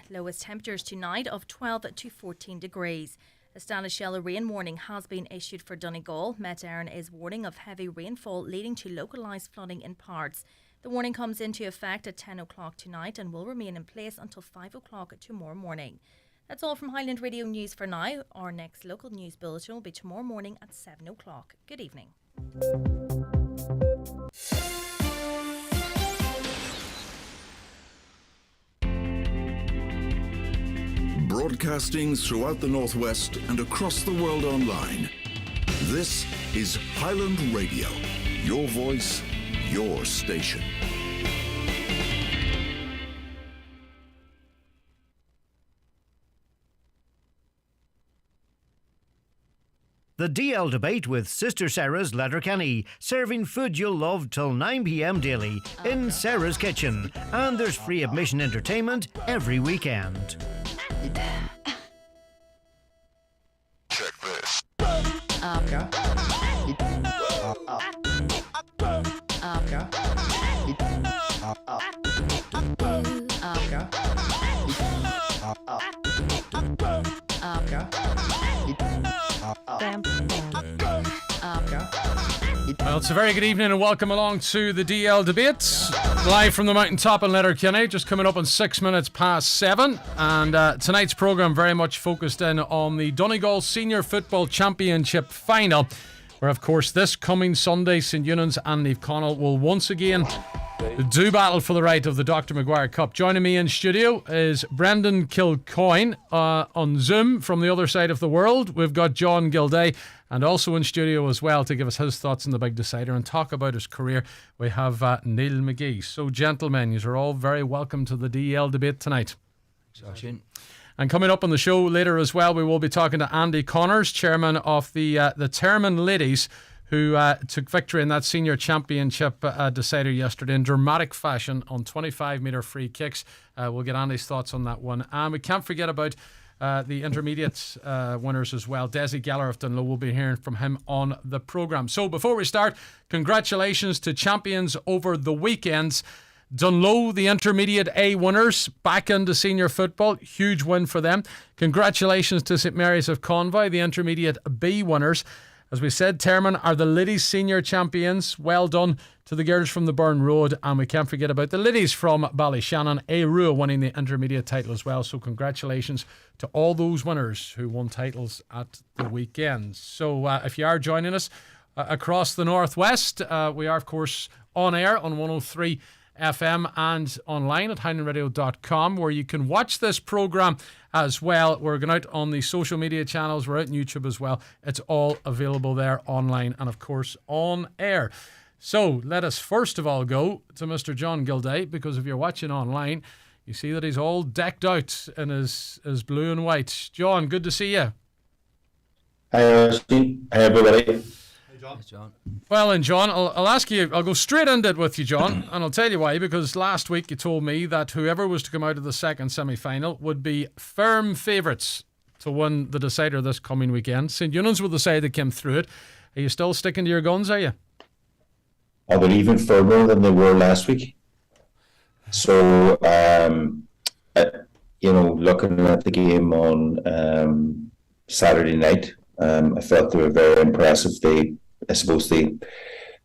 Lowest temperatures tonight of 12 to 14 degrees. A stylish yellow rain warning has been issued for Donegal. Met Éireann is warning of heavy rainfall leading to localised flooding in parts. The warning comes into effect at 10 o'clock tonight and will remain in place until 5 o'clock tomorrow morning. That's all from Highland Radio News for now. Our next local news bulletin will be tomorrow morning at 7 o'clock. Good evening. Broadcasting throughout the Northwest and across the world online. This is Highland Radio. Your voice, your station. The DL Debate with Sister Sarah's Letterkenny, serving food you'll love till 9 p.m. daily in Sarah's Kitchen. And there's free admission entertainment every weekend. Check this. Well, it's a very good evening and welcome along to the DL Debate. Live from the mountaintop in Letterkenny, just coming up on 6 minutes past 7. And tonight's programme very much focused in on the Donegal Senior Football Championship final, where of course this coming Sunday St Eunan's and Naomh Conaill will once again do battle for the right of the Dr. Maguire Cup. Joining me in studio is Brendan Kilcoyne on Zoom from the other side of the world. We've got John Gildea, and also in studio as well to give us his thoughts on the big decider and talk about his career, we have Neil McGee. So gentlemen, you are all very welcome to the DL Debate tonight. And coming up on the show later as well, we will be talking to Andy Connors, chairman of the Termon Ladies, who took victory in that senior championship decider yesterday in dramatic fashion on 25-metre free kicks. We'll get Andy's thoughts on that one. And we can't forget about the intermediate winners as well. Desi Geller of Dunlow, will be hearing from him on the programme. So before we start, congratulations to champions over the weekends. Dunlow, the intermediate A winners, back into senior football. Huge win for them. Congratulations to St Mary's of Convoy, the intermediate B winners. As we said, Termon are the Liddies senior champions. Well done to the girls from the Burn Road. And we can't forget about the Liddies from Ballyshannon, A-Rua, winning the intermediate title as well. So congratulations to all those winners who won titles at the weekend. So if you are joining us across the Northwest, we are of course on air on 103 FM and online at highlandradio.com, where you can watch this programme as well. We're going out on the social media channels. We're out on YouTube as well. It's all available there online and of course on air. So let us first of all go to Mr. John Gildea, because if you're watching online, you see that he's all decked out in his blue and white. John, good to see you. Hi, Oisin. Hi, everybody. John. Well, and John, I'll ask you, I'll go straight into it with you, John, and I'll tell you why, because last week you told me that whoever was to come out of the second semi-final would be firm favourites to win the decider this coming weekend. St Eunan's were the side that came through it. Are you still sticking to your guns, are you? Oh, they're even firmer than they were last week. So, looking at the game on Saturday night, I felt they were very impressive. I suppose they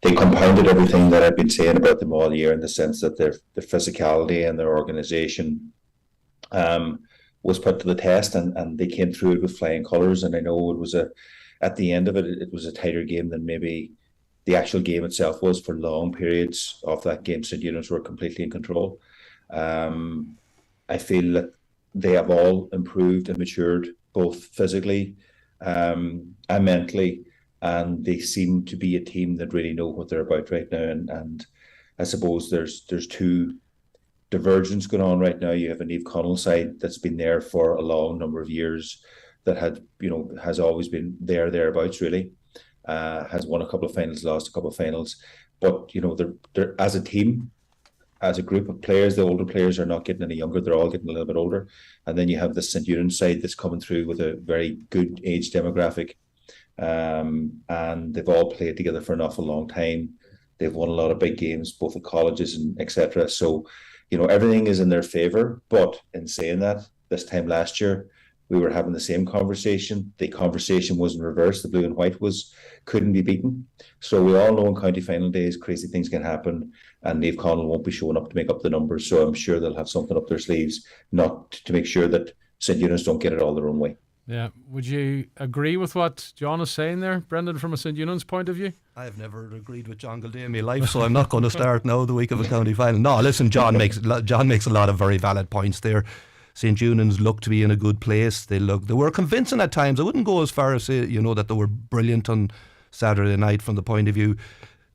compounded everything that I've been saying about them all year, in the sense that their physicality and their organisation was put to the test, and they came through it with flying colours. And I know it was at the end of it, it was a tighter game than maybe the actual game itself was. For long periods of that game, St Eunan's were completely in control. I feel that they have all improved and matured, both physically and mentally, and they seem to be a team that really know what they're about right now. And I suppose there's two divergence going on right now. You have a Naomh Conaill side that's been there for a long number of years, that has always been thereabouts really. Has won a couple of finals, lost a couple of finals, but they're as a team, as a group of players, the older players are not getting any younger. They're all getting a little bit older. And then you have the St Eunan's side that's coming through with a very good age demographic. And they've all played together for an awful long time. They've won a lot of big games, both at colleges and etc. So everything is in their favour. But in saying that, this time last year, we were having the same conversation. The conversation was in reverse. The blue and white couldn't be beaten. So we all know in county final days, crazy things can happen, and Naomh Conaill won't be showing up to make up the numbers. So I'm sure they'll have something up their sleeves, not to make sure that St. Eunice don't get it all their own way. Yeah. Would you agree with what John is saying there, Brendan, from a St. Eunice point of view? I've never agreed with John Gildea in my life, so I'm not going to start now the week of a county final. No, listen, John makes a lot of very valid points there. St. Eunice look to be in a good place. They were convincing at times. I wouldn't go as far as say, that they were brilliant on Saturday night from the point of view.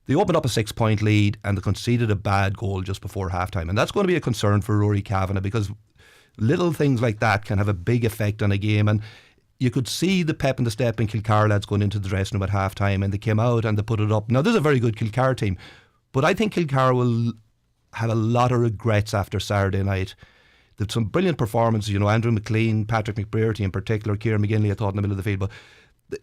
They opened up a 6-point lead and they conceded a bad goal just before halftime, and that's going to be a concern for Rory Kavanagh, because little things like that can have a big effect on a game. And you could see the pep and the step in Kilcar lads going into the dressing room at half time, and they came out and they put it up. Now, there's a very good Kilcar team, but I think Kilcar will have a lot of regrets after Saturday night. There's some brilliant performances, Andrew McLean, Patrick McBrearty in particular, Kieran McGinley, I thought, in the middle of the field. But,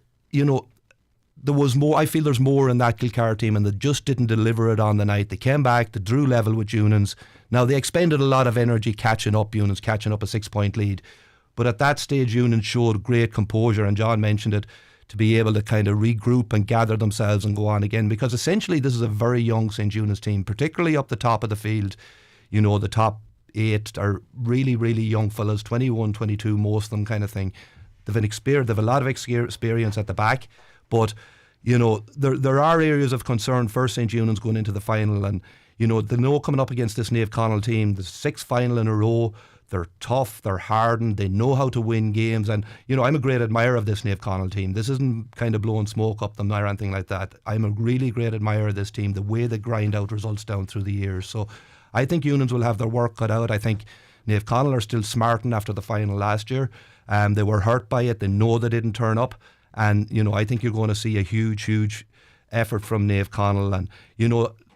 there was more. I feel there's more in that Kilcar team, and they just didn't deliver it on the night. They came back, they drew level with Eunice. Now, they expended a lot of energy catching up a 6-point lead. But at that stage, Eunice showed great composure, and John mentioned it, to be able to kind of regroup and gather themselves and go on again. Because essentially, this is a very young St. Eunice team, particularly up the top of the field. The top 8 are really, really young fellas, 21, 22, most of them kind of thing. They've a lot of experience at the back. But, there are areas of concern for St. Eunice going into the final. And, they know coming up against this Naomh Conaill team, the 6th final in a row. They're tough, they're hardened, they know how to win games. And, I'm a great admirer of this Naomh Conaill team. This isn't kind of blowing smoke up them or anything like that. I'm a really great admirer of this team, the way they grind out results down through the years. So I think Eunice will have their work cut out. I think Naomh Conaill are still smarting after the final last year. They were hurt by it. They know they didn't turn up. And, I think you're going to see a huge, huge effort from Naomh Conaill. And,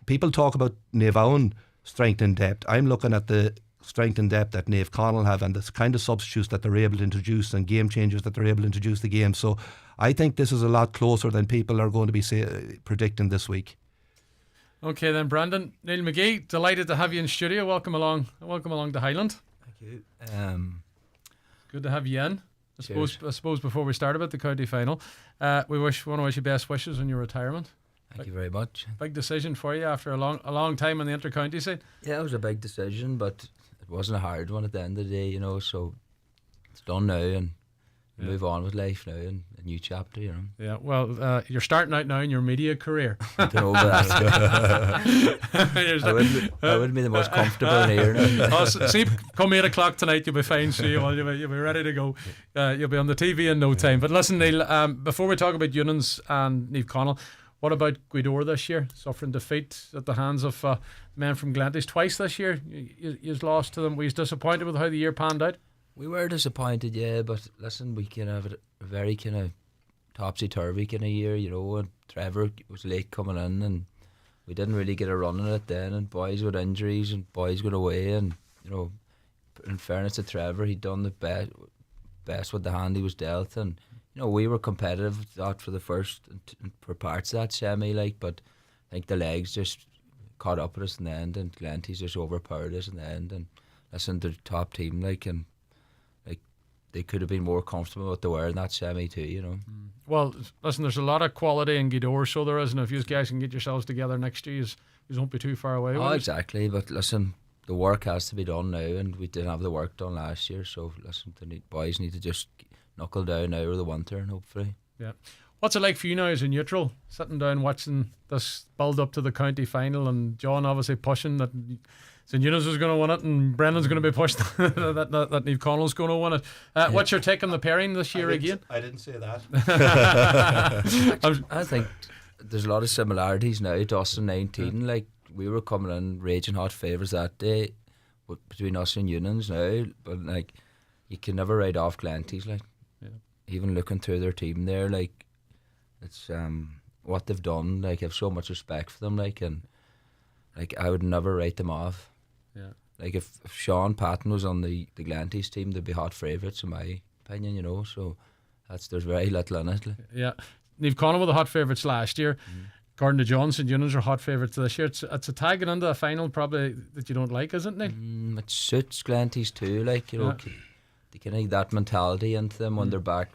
people talk about Naomh Owen strength and depth. I'm looking at the strength and depth that Naomh Conaill have, and the kind of substitutes that they're able to introduce and game changers that they're able to introduce the game. So I think this is a lot closer than people are going to be predicting this week. Okay then, Brandon. Neil McGee, delighted to have you in studio. Welcome along to Highland. Thank you. Good to have you in. I suppose before we start about the county final, we want to wish you best wishes on your retirement. Thank you very much. Big decision for you after a long time on the inter-county side. Yeah, it was a big decision, but it wasn't a hard one at the end of the day, so it's done now, and move on with life now, and a new chapter, Yeah, well, you're starting out now in your media career. I don't know about that. I wouldn't be the most comfortable in here now. See, come 8 o'clock tonight, you'll be fine, so you'll be ready to go. You'll be on the TV in no time. But listen, Neil, before we talk about Eunice and Naomh Conaill, what about Gildea this year, suffering defeat at the hands of men from Glenties twice this year? You've lost to them. Were you disappointed with how the year panned out? We were disappointed, yeah, but listen, we can have a very kind of topsy-turvy kind of year, and Trevor was late coming in, and we didn't really get a run in it then, and boys with injuries and boys going away, and, in fairness to Trevor, he'd done the best with the hand he was dealt, and we were competitive for the first for parts of that semi, but I think the legs just caught up with us in the end, and Glenties just overpowered us in the end. And listen, they're the top team, and they could have been more comfortable with what they were in that semi too, Well, listen, there's a lot of quality in Gildea, so there is, and if you guys can get yourselves together next year, you won't be too far away. Oh, exactly, but listen, the work has to be done now, and we didn't have the work done last year, so listen, the boys need to just knuckle down now over the winter, and hopefully. Yeah. What's it like for you now as a neutral, sitting down watching this build up to the county final, and John obviously pushing that St. Eunice is going to win it, and Brendan's going to be pushed that Naomh Conaill going to win it. What's your take on the pairing this year again? I didn't say that. I think there's a lot of similarities now to us in 19. We were coming in raging hot favourites that day between us and Eunice now, but you can never write off Glenties. Even looking through their team there, it's what they've done. I have so much respect for them. And I would never write them off. Yeah. If Sean Patton was on the Glenties team, they'd be hot favourites in my opinion. So there's very little in it. Yeah, Naomh Conaill were the hot favourites last year. Gordon de Jones and Units are hot favourites this year. It's a tagging into a final probably that you don't like, isn't it, Neil? It suits Glenties too, like, you know, they can have that mentality into them when they're back,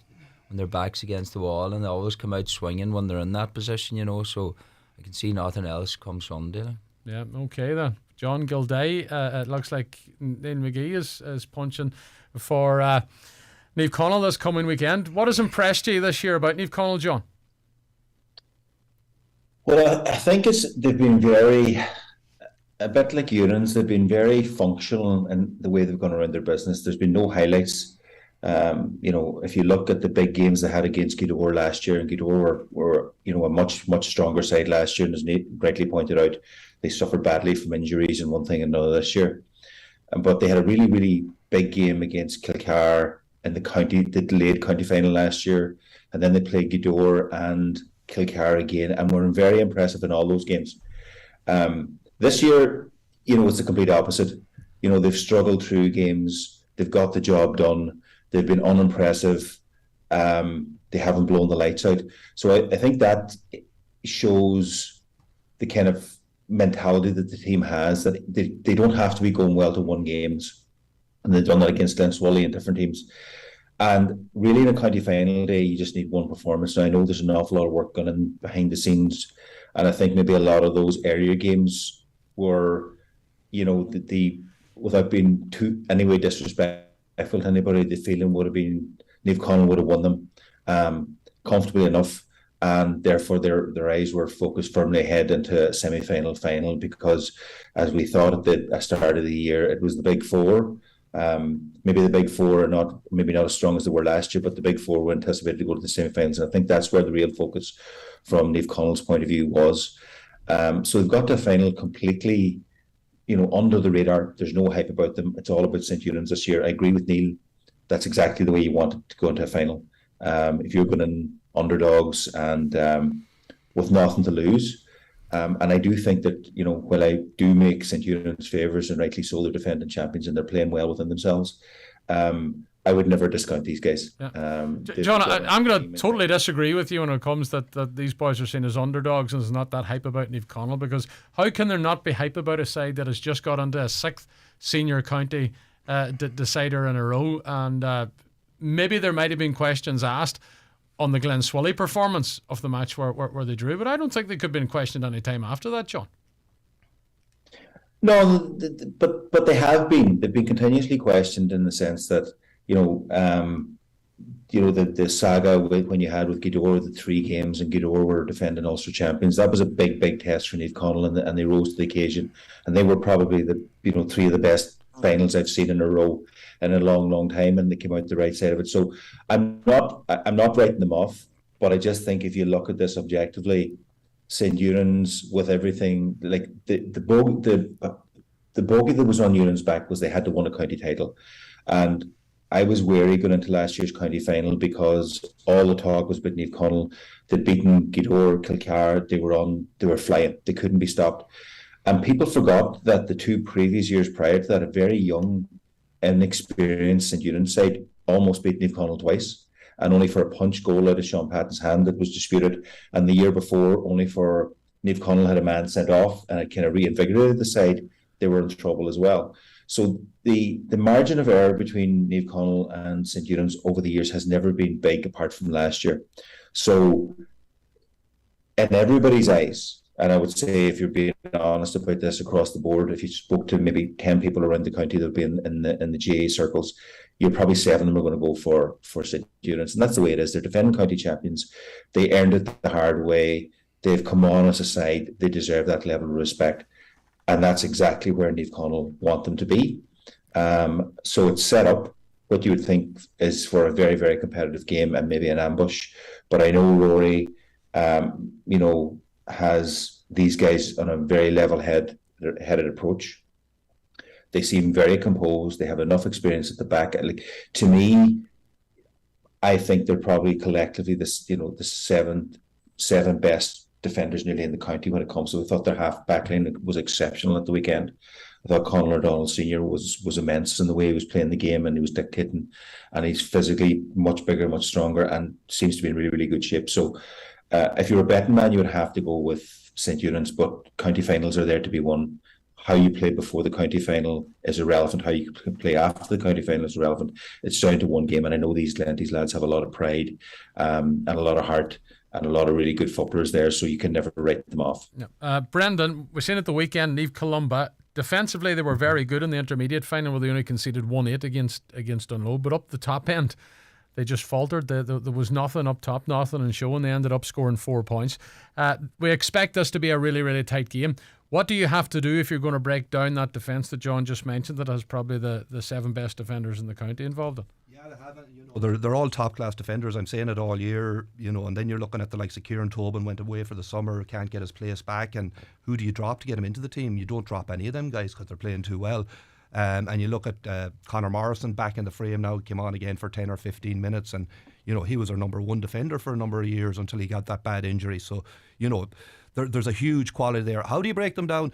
when their back's against the wall, and they always come out swinging when they're in that position, you know. So I can see nothing else come Sunday. Like. Yeah, okay then. John Gildea, it looks like Neil McGee is punching for Niamh Conaill this coming weekend. What has impressed you this year about Niamh Conaill, John? Well, I think they've been a bit like Unans, they've been very functional in the way they've gone around their business. There's been no highlights. If you look at the big games they had against Gildea last year, and Gildea were a much, much stronger side last year, and as Nate rightly pointed out, they suffered badly from injuries and one thing and another this year. But they had a really, really big game against Kilcoyne in the delayed county final last year, and then they played Gildea and Kilcoyne again, and were very impressive in all those games. This year, it's the complete opposite. They've struggled through games, they've got the job done, they've been unimpressive, they haven't blown the lights out. So I think that shows the kind of mentality that the team has, that they don't have to be going well to win games, and they've done that against Glenswally and different teams. And really, in a county final day, you just need one performance. Now, I know there's an awful lot of work going on behind the scenes, and I think maybe a lot of those area games were, without being too anyway disrespectful to anybody, the feeling would have been Niamh Conaill would have won them comfortably enough, and therefore their eyes were focused firmly ahead into a semi-final final, because as we thought at the start of the year, it was the big four. Maybe the big four are maybe not as strong as they were last year, but the big four were anticipated to go to the semi-finals, and I think that's where the real focus from Niamh Conall's point of view was. So they've got to a final completely, under the radar. There's no hype about them. It's all about St. Eunan's this year. I agree with Neil. That's exactly the way you want it to go into a final. If you're going in underdogs and with nothing to lose. And I do think that, while I do make St. Eunan's favours, and rightly so, they're defending champions and they're playing well within themselves, I would never discount these guys. Yeah. John, I'm going to totally disagree with you when it comes that these boys are seen as underdogs and there's not that hype about Niamh Conaill, because how can there not be hype about a side that has just got into a 6th senior county decider in a row? And maybe there might have been questions asked on the Glenswally performance of the match where they drew, but I don't think they could have been questioned any time after that, John. No, but they have been. They've been continuously questioned in the sense that, the saga when you had with Gildea, the 3 games, and Gildea were defending Ulster champions. That was a big, big test for Niamh Conaill, and they rose to the occasion. And they were probably 3 of the best finals I've seen in a row in a long, long time, and they came out the right side of it. So I'm not writing them off, but I just think if you look at this objectively, St. Eunan's, with everything, like the bogey that was on Eunan's back was they had to win a county title, and I was wary going into last year's county final because all the talk was about Niamh Conaill. They'd beaten Gildea, Kilcoyne, they were flying, they couldn't be stopped. And people forgot that the 2 previous years prior to that, a very young, inexperienced St. Eunan's side almost beat Niamh Conaill twice, and only for a punch goal out of Sean Patton's hand that was disputed. And the year before, only for Niamh Conaill had a man sent off, and it kind of reinvigorated the side. They were in trouble as well. So the margin of error between Niamh Conaill and St. Eunan's over the years has never been big, apart from last year. So in everybody's eyes, and I would say, if you're being honest about this across the board, if you spoke to maybe 10 people around the county that have been in the GA circles, you're probably 7 of them are going to go for St. Eunan's. And that's the way it is. They're defending county champions. They earned it the hard way. They've come on as a side. They deserve that level of respect. And that's exactly where Niamh Conaill want them to be. So it's set up what you would think is for a very, very competitive game and maybe an ambush. But I know Rory, has these guys on a very level-headed approach. They seem very composed. They have enough experience at the back. Like, to me, I think they're probably collectively the 7 best defenders nearly in the county when it comes to. I thought their half back line was exceptional at the weekend. I thought Conor O'Donnell Senior was immense in the way he was playing the game, and he was dictating, and he's physically much bigger, much stronger, and seems to be in really, really good shape. So If you were a betting man, you would have to go with St. Eunan's, but county finals are there to be won. How you play before the county final is irrelevant. How you play after the county final is irrelevant. It's down to one game, and I know these Glenties lads have a lot of pride and a lot of heart and a lot of really good footballers there, so you can never write them off. Brendan, we've seen at the weekend, Neve Columba, defensively they were very good in the intermediate final where they only conceded 1-8 against Dunloe, but up the top end they just faltered. There was nothing up top, nothing in show, and they ended up scoring 4 points. We expect this to be a really, really tight game. What do you have to do if you're going to break down that defence that John just mentioned that has probably the 7 best defenders in the county involved in? Yeah, they haven't. They're all top class defenders. I'm saying it all year, and then you're looking at the likes of Kieran Tobin, went away for the summer, can't get his place back, and who do you drop to get him into the team? You don't drop any of them guys because they're playing too well. And you look at Conor Morrison back in the frame now, came on again for 10 or 15 minutes, and he was our number one defender for a number of years until he got that bad injury. So there's a huge quality there. How do you break them down?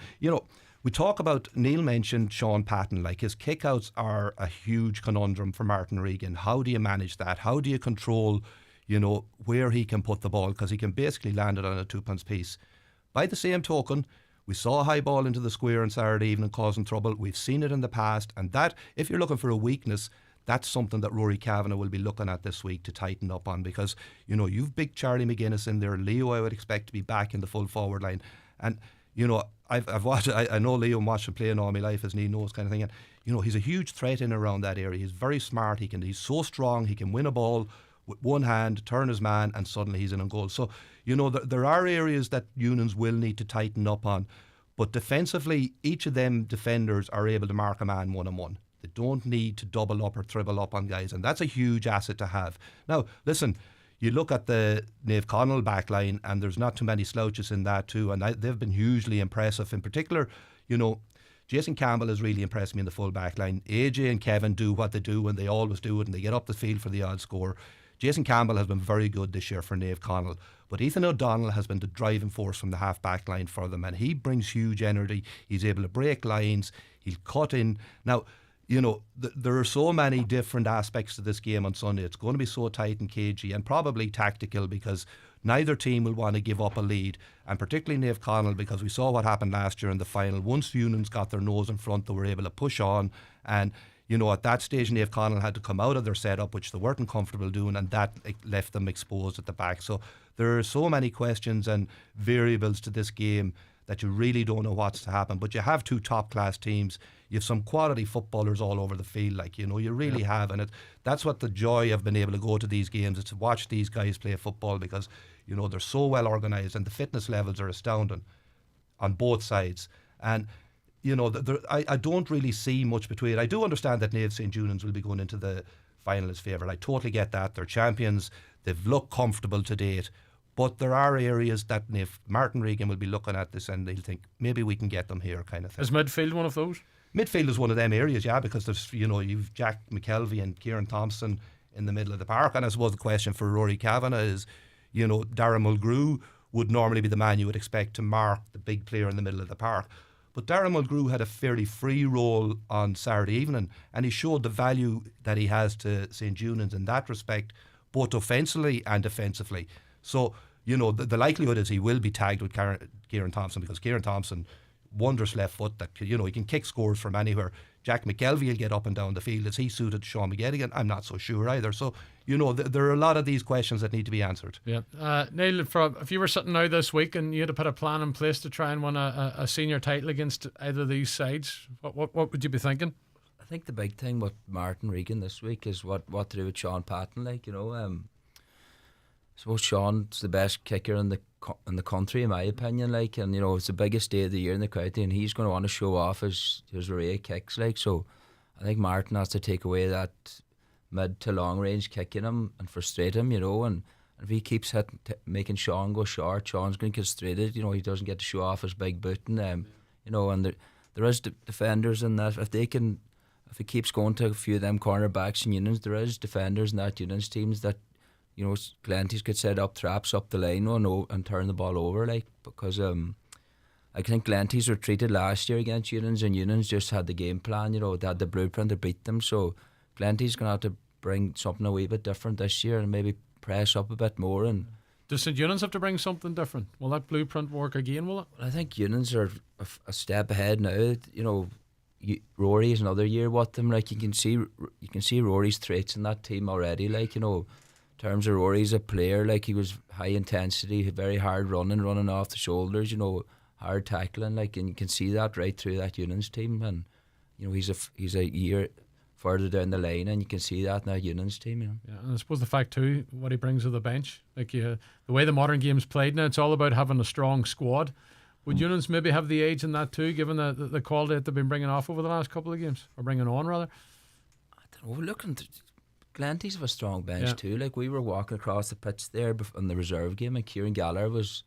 We talk about, Neil mentioned Sean Patton, like his kickouts are a huge conundrum for Martin Regan. How do you manage that? How do you control, where he can put the ball? Because he can basically land it on a 2-pence piece. By the same token, we saw a high ball into the square on Saturday evening causing trouble. We've seen it in the past, and that, if you're looking for a weakness, that's something that Rory Kavanagh will be looking at this week to tighten up on, because you've big Charlie McGuinness in there. Leo, I would expect to be back in the full forward line, and I've watched. I know Leo and watched him playing all my life as knee knows kind of thing, and he's a huge threat in around that area. He's very smart. He's so strong. He can win a ball with one hand, turn his man, and suddenly he's in on goal. So there are areas that Eunan's will need to tighten up on, but defensively, each of them defenders are able to mark a man one-on-one. They don't need to double up or triple up on guys, and that's a huge asset to have. Now, listen, you look at the Naomh Conaill backline, and there's not too many slouches in that too, and they've been hugely impressive. In particular, Jason Campbell has really impressed me in the full backline. AJ and Kevin do what they do, and they always do it, and they get up the field for the odd score. Jason Campbell has been very good this year for Naomh Conaill, but Ethan O'Donnell has been the driving force from the half back line for them, and he brings huge energy. He's able to break lines, he'll cut in. Now, there are so many different aspects to this game on Sunday. It's going to be so tight and cagey and probably tactical, because neither team will want to give up a lead, and particularly Naomh Conaill, because we saw what happened last year in the final. Once Eunan's got their nose in front, they were able to push on, and at that stage Naomh Conaill had to come out of their setup, which they weren't comfortable doing, and that left them exposed at the back. So there are so many questions and variables to this game that you really don't know what's to happen. But you have two top class teams. You have some quality footballers all over the field, you really have, and that's what the joy of being able to go to these games is, to watch these guys play football, because they're so well organised and the fitness levels are astounding on both sides. And I don't really see much between. I do understand that Naomh St. Eunan's will be going into the final as favourite. I totally get that. They're champions. They've looked comfortable to date. But there are areas that if Martin Regan will be looking at this and he'll think, maybe we can get them here, kind of thing. Is midfield one of those? Midfield is one of them areas, yeah, because there's, you've Jack McKelvey and Kieran Thompson in the middle of the park. And I suppose the question for Rory Kavanagh is, Darren Mulgrew would normally be the man you would expect to mark the big player in the middle of the park. But Darren Mulgrew had a fairly free role on Saturday evening, and he showed the value that he has to St. Eunan's in that respect, both offensively and defensively. So, the likelihood is he will be tagged with Kieran Thompson, because Kieran Thompson, wondrous left foot that, he can kick scores from anywhere. Jack McKelvey will get up and down the field. Is he suited to Sean McGettigan? I'm not so sure either. So, there are a lot of these questions that need to be answered. Yeah. Neil, if you were sitting now this week and you had to put a plan in place to try and win a senior title against either of these sides, what would you be thinking? I think the big thing with Martin Regan this week is what to do with Sean Patton. I suppose Sean's the best kicker in the country, in my opinion. And it's the biggest day of the year in the county, and he's going to want to show off his array of kicks. So I think Martin has to take away that mid to long range kicking him and frustrate him. And if he keeps making Sean go short, Sean's going to get frustrated. He doesn't get to show off his big boot, and and there is defenders in that. If he keeps going to a few of them cornerbacks and Eunan's, there is defenders in that Eunan's teams that, Glenties could set up traps up the line and turn the ball over, because I think Glenties were treated last year against Eunan's, and Eunan's just had the game plan, they had the blueprint to beat them. So Glenties going to have to bring something a wee bit different this year and maybe press up a bit more and Does St Eunan's have to bring something different? Will that blueprint work again, will it? I think Eunan's are a step ahead now. You know, Rory is another year with them. Like you can see Rory's traits in that team already. Like, you know, in terms of Rory's a player, like he was high intensity, very hard running off the shoulders. You know, hard tackling. Like, and you can see that right through that Eunan's team. And you know, he's a year further down the line, and you can see that in that Eunan's team. You know. Yeah, and I suppose the fact too, what he brings to the bench, like the way the modern game's played now, it's all about having a strong squad. Would Eunan's maybe have the age in that too, given the quality that they've been bringing off over the last couple of games, or bringing on rather? I don't know. Looking, Glenties have a strong bench too. Like we were walking across the pitch there in the reserve game, and Kieran Gallagher was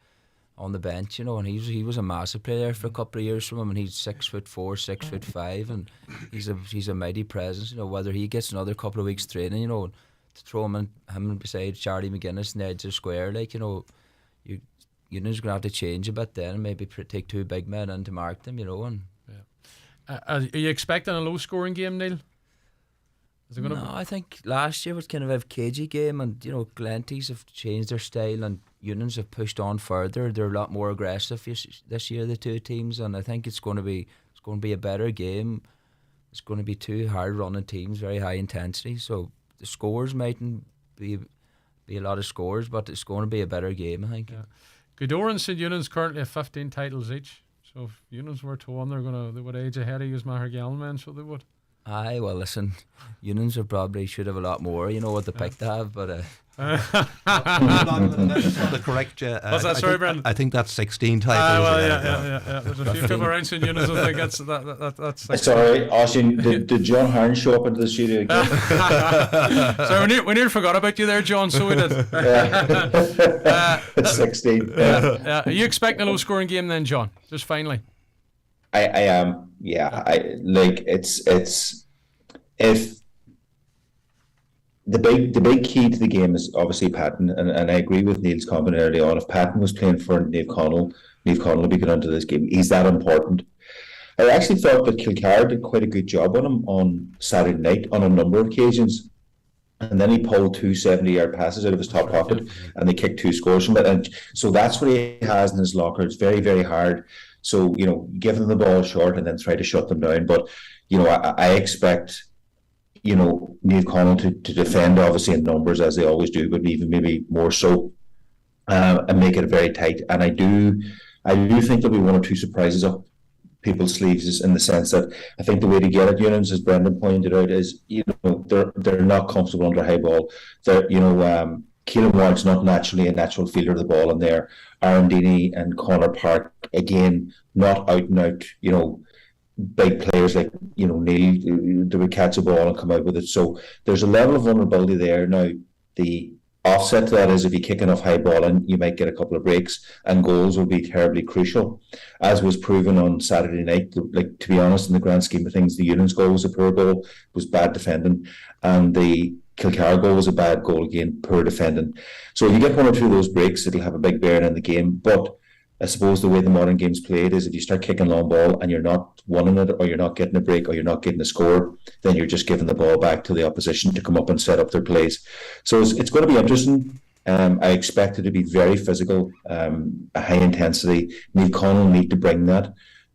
on the bench, you know, and he was a massive player for a couple of years from him, and he's 6'4", 6'5", and he's a mighty presence. You know, whether he gets another couple of weeks training, you know, to throw him beside Charlie McGuinness in the edge of the square, like, you know, Eunan's going to have to change a bit then, and maybe take two big men in to mark them, you know. And are you expecting a low scoring game, Neil? No, I think last year was kind of a cagey game, and you know, Glenties have changed their style, and Eunan's have pushed on further. They're a lot more aggressive this year, the two teams, and I think it's going to be a better game. It's going to be two hard running teams, very high intensity. So the scores mightn't be a lot of scores, but it's going to be a better game, I think. Yeah. Gildea and St Eunan's currently have 15 titles each. So if Eunan's were to win, they would age ahead of you as Maher man, so they would. Aye, well, listen, Eunan's should have a lot more, you know, what the pick to have, but That's the correct. What's that, sorry, Brendan? I think that's 16 titles. Well, yeah. There's a few people around St Eunan's who think that's Sorry, Oisin, did John Harn show up into the studio again? Sorry, we nearly forgot about you there, John, so we did. 16. Are you expecting a low scoring game then, John? Just finally. I am, yeah. I like it's if the big key to the game is obviously Patton, and I agree with Neil's comment early on. If Patton was playing for Niamh Conall would be going into this game. He's that important. I actually thought that Kilcoyne did quite a good job on him on Saturday night on a number of occasions. And then he pulled 2 70-yard passes out of his top pocket, and they kicked 2 scores from it. And so that's what he has in his locker. It's very, very hard. So, you know, give them the ball short and then try to shut them down. But, you know, I expect, you know, Niamh Conall to defend, obviously, in numbers, as they always do, but even maybe more so, and make it very tight. And I do think there'll be 1 or 2 surprises up people's sleeves, in the sense that I think the way to get at Eunan's, as Brendan pointed out, is, you know, they're not comfortable under high ball. They're, you know, Keelan Ward's not naturally a natural fielder of the ball in there. Aaron Deeney and Connor Park, again, not out and out, you know, big players like, you know, Neil, they would catch a ball and come out with it. So there's a level of vulnerability there. Now, the offset to that is if you kick enough high ball in, you might get a couple of breaks, and goals will be terribly crucial, as was proven on Saturday night. Like, to be honest, in the grand scheme of things, the Eunan's goal was a poor goal, was bad defending, and the Kilcoyne goal was a bad goal again, poor defending. So if you get 1 or 2 of those breaks, it'll have a big bearing in the game. But I suppose the way the modern game's played is if you start kicking long ball and you're not winning it, or you're not getting a break, or you're not getting a score, then you're just giving the ball back to the opposition to come up and set up their plays. So it's going to be interesting. I expect it to be very physical, a high intensity. Niamh Conall need to bring that.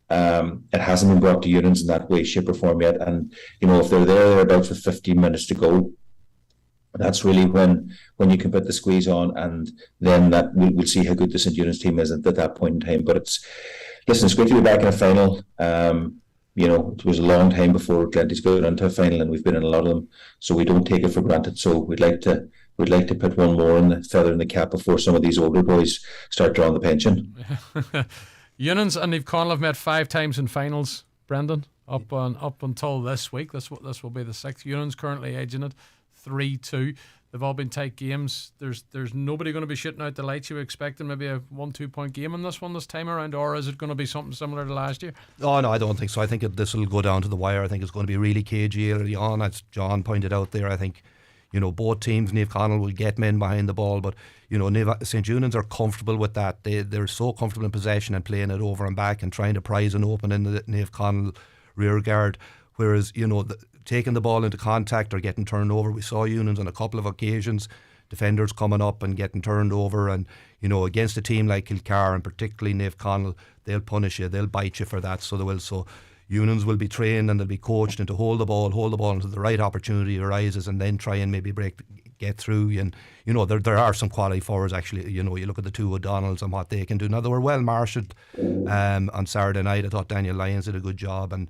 It hasn't been brought to Eunan's in that way, shape or form yet. And, you know, if they're about with 15 minutes to go, that's really when you can put the squeeze on, and then that we'll see how good the St Eunan's team is at that point in time. But it's great to be back in a final. You know, it was a long time before Glenties got into a final, and we've been in a lot of them, so we don't take it for granted. So we'd like to put one more in the feather in the cap before some of these older boys start drawing the pension. Eunan's and Niamh Conall have met 5 times in finals, Brendan, up until this week. This will be the 6th. Eunan's currently edging it 3-2. They've all been tight games. There's nobody going to be shooting out the lights. You were expecting maybe a 1-2 point game in this one this time around, or is it going to be something similar to last year? Oh no, I don't think so. I think this will go down to the wire. I think it's going to be really cagey early on, as John pointed out there. I think, you know, both teams, Niamh Conall will get men behind the ball, but, you know, St Eunan's are comfortable with that. They're so comfortable in possession and playing it over and back and trying to prize an open in the Niamh Conall rear guard, whereas, you know, taking the ball into contact or getting turned over. We saw Eunan's on a couple of occasions defenders coming up and getting turned over, and against a team like Kilcoyne and particularly Naomh Conaill, they'll punish you, they'll bite you for that. So they will. So Unions will be trained and they'll be coached into hold the ball until the right opportunity arises, and then try and maybe get through. And there are some quality forwards actually. You look at the two O'Donnells and what they can do. Now they were well marshalled on Saturday night. I thought Daniel Lyons did a good job, and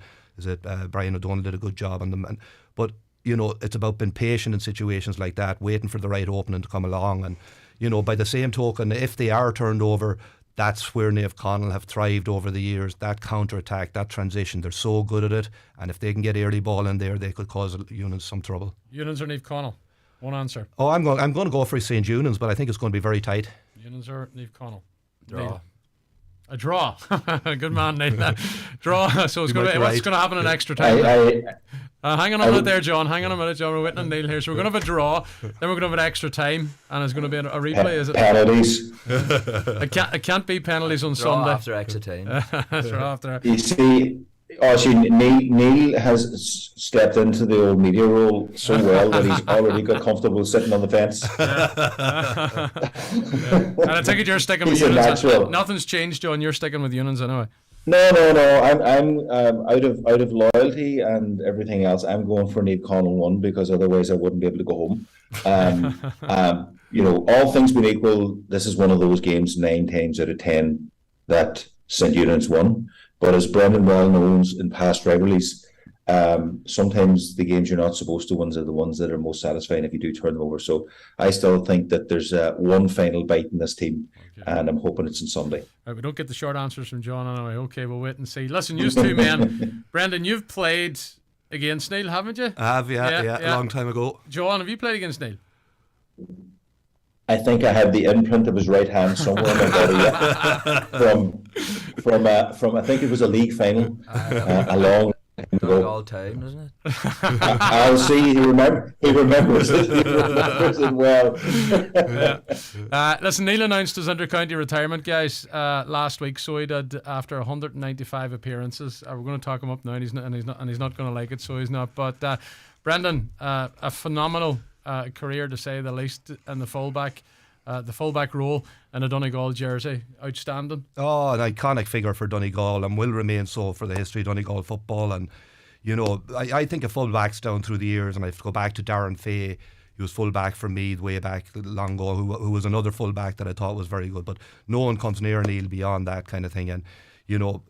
Brian O'Donnell did a good job on them. But it's about being patient in situations like that, waiting for the right opening to come along. And by the same token, if they are turned over, that's where Naomh Conaill have thrived over the years. That counter-attack, that transition, they're so good at it. And if they can get early ball in there, they could cause Unions some trouble. Unions or Naomh Conaill? One answer. Oh, I'm going to go for St. Unions, but I think it's going to be very tight. Unions or Naomh Conaill? Draw. A draw. Good man, Neil. Draw. So it's going to happen in extra time. Hang on a minute there, John. Hang on a minute, John. We're waiting on Neil here. So we're going to have a draw. Then we're going to have an extra time, and it's going to be a replay. Is it penalties? It can't be penalties on Draw Sunday. after extra time. Draw after. You see, Neil has stepped into the old media role so well that he's already got comfortable sitting on the fence. And I take it you're sticking with Unions. Nothing's changed, John. You're sticking with Unions anyway. No. I'm out of loyalty and everything else. I'm going for Naomh Conaill 1 because otherwise I wouldn't be able to go home. All things being equal, this is one of those games 9 times out of 10 that St. Unions won. But as Brendan well knows in past rivalries, sometimes the games you're not supposed to win are the ones that are most satisfying if you do turn them over. So I still think that there's one final bite in this team, and I'm hoping it's on Sunday. Right, we don't get the short answers from John anyway. Okay, we'll wait and see. Listen, you two men. Brendan, you've played against Neil, haven't you? I have, yeah, a long time ago. Joanne, have you played against Neil? I think I have the imprint of his right hand somewhere in my body from I think it was a league final a long time ago. All time, isn't it? I'll see. He remembers it. He remembers it well. Listen, Neil announced his inter-county retirement, guys, last week. So he did after 195 appearances. We're going to talk him up now, and he's not going to like it. So he's not. But Brendan, a phenomenal career to say the least in the fullback role in a Donegal jersey. Outstanding. Oh, an iconic figure for Donegal, and will remain so for the history of Donegal football. And I think of fullbacks down through the years, and I have to go back to Darren Fay. He was fullback for Meath way back long ago, who was another fullback that I thought was very good, but no one comes near Neil beyond that kind of thing. And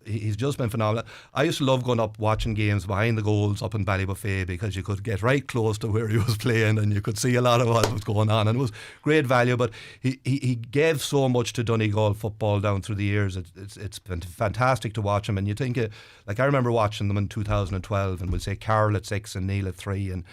he's just been phenomenal. I used to love going up watching games behind the goals up in Ballybuffet because you could get right close to where he was playing and you could see a lot of what was going on, and it was great value. But he gave so much to Donegal football down through the years. It's been fantastic to watch him, and you think I remember watching them in 2012, and we'll say Carroll at 6 and Neil at 3, and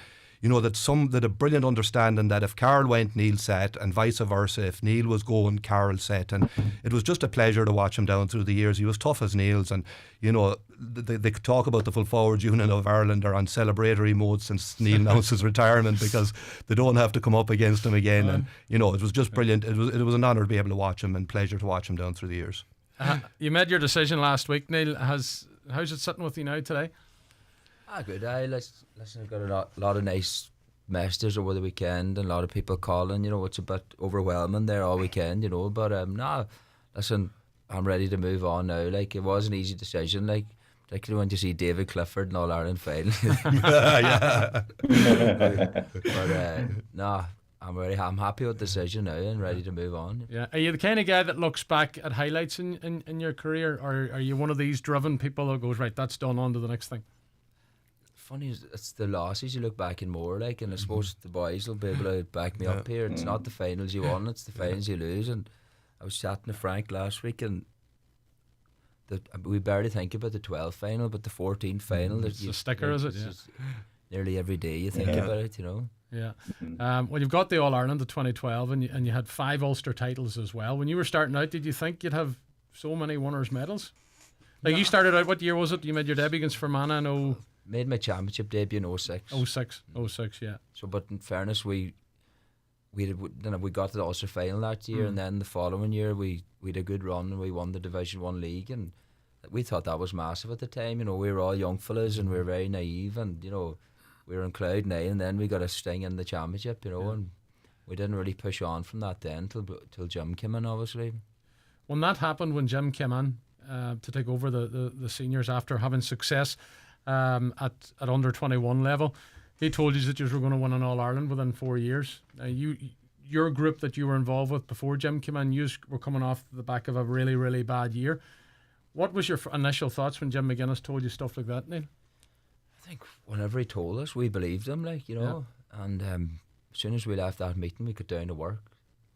that a brilliant understanding that if Carroll went, Neil set, and vice versa. If Neil was going, Carroll set, and it was just a pleasure to watch him down through the years. He was tough as nails, and they could talk about the full forwards union of Ireland are on celebratory mode since Neil announced his retirement because they don't have to come up against him again. And it was just brilliant. It was an honour to be able to watch him and pleasure to watch him down through the years. You made your decision last week, Neil. How's it sitting with you now today? Good. Listen, I've got a lot of nice messages over the weekend and a lot of people calling. It's a bit overwhelming there all weekend, but listen, I'm ready to move on now. Like, it was an easy decision, like particularly when you see David Clifford in All-Ireland final. But I'm happy with the decision now and ready to move on. Yeah. Are you the kind of guy that looks back at highlights in your career, or are you one of these driven people that goes, right, that's done, on to the next thing? Funny, it's the losses you look back in more, like, and I suppose the boys will be able to back me up here. It's not the finals you won, it's the finals you lose. And I was chatting to Frank last week, and we barely think about the 12 final, but the 14 final, it's a sticker, is it? Yeah. Nearly every day you think about it, Yeah. Well, you've got the All Ireland of 2012, and you had 5 Ulster titles as well. When you were starting out, did you think you'd have so many winners' medals? Like, you started out, what year was it? You made your debut against Fermanagh in Made my championship debut in 06. 06, yeah. So, but in fairness, we got to the Ulster final that year, and then the following year we had a good run and we won the Division 1 league, and we thought that was massive at the time. We were all young fellas and we were very naive, and we were in cloud 9, and then we got a sting in the championship, and we didn't really push on from that then till Jim came in, obviously. When that happened, when Jim came in to take over the seniors after having success at under 21 level, he told you that you were going to win an All Ireland within 4 years. Your group that you were involved with before Jim came in, you were coming off the back of a really, really bad year. What was your initial thoughts when Jim McGuinness told you stuff like that, Neil? I think whenever he told us, we believed him, like, you know. Yeah. And as soon as we left that meeting, we got down to work.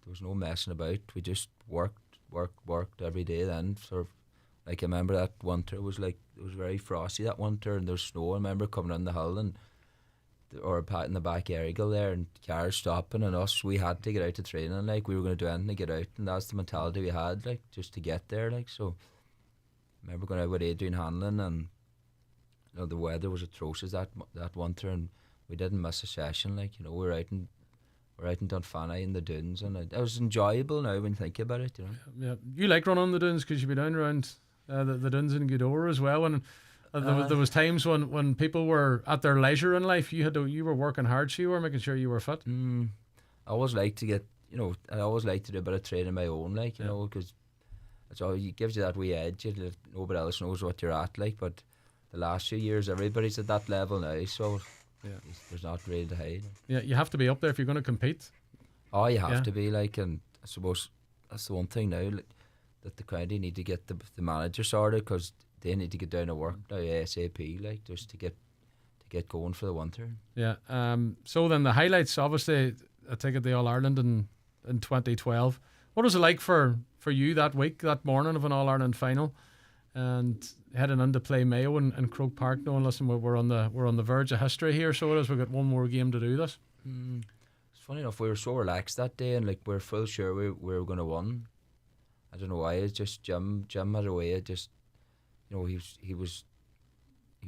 There was no messing about. We just worked every day then. Sort of, like, I remember that winter was like, it was very frosty that winter, and there was snow. I remember coming on the hill and or in the back area there, and cars stopping, and us, we had to get out to training, like, we were going to do anything to get out, and that's the mentality we had, like, just to get there, like. So I remember going out with Adrian Hanlon, and you know, the weather was atrocious that winter, and we didn't miss a session, like, you know. We're out in Dunfanny in the dunes, and it was enjoyable now when you think about it, you know. Yeah, you like running on the dunes because you'd be down around the dunes in Gildea as well, and there was times when people were at their leisure in life. You were working hard, so you were making sure you were fit. I always like to get, you know, I always like to do a bit of training my own, like, you know, because it gives you that wee edge. Nobody else knows what you're at, like. But the last few years, everybody's at that level now, so there's not really to hide. Yeah, you have to be up there if you're going to compete. Oh, you have to be, like, and I suppose that's the one thing now, like, that the county need to get the manager sorted, because they need to get down to work now ASAP, like, just to get going for the winter. Yeah. So then the highlights, obviously, I take it the All Ireland in 2012. What was it like for you that week, that morning of an All Ireland final, and heading in to play Mayo in Croke Park, knowing, listen, we're on the verge of history here, so it is, we've got one more game to do this? It's funny enough, we were so relaxed that day, and like, we're full sure we were going to win. I don't know why. It's just Jim had a way of just, you know, he was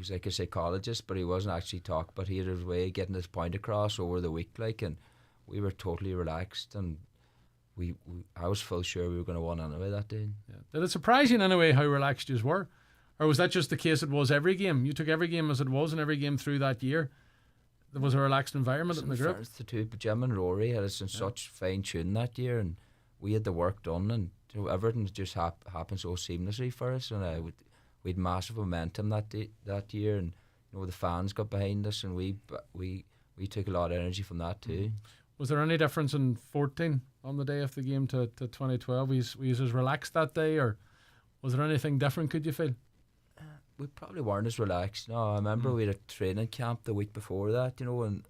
like a psychologist, but he wasn't actually talking, but he had his way of getting his point across over the week, like, and we were totally relaxed, and I was full sure we were going to win anyway that day. Yeah. Did it surprise you in any way how relaxed you were? Or was that just the case it was every game? You took every game as it was, and every game through that year there was a relaxed environment in the group? The two, but Jim and Rory had us in such fine tune that year, and we had the work done, and you know, everything just happened so seamlessly for us, and we had massive momentum that year, and you know, the fans got behind us, and we took a lot of energy from that too. Was there any difference in 14 on the day of the game to 2012? Were you as relaxed that day, or was there anything different, could you feel? We probably weren't as relaxed. No, I remember we had a training camp the week before that, you know, and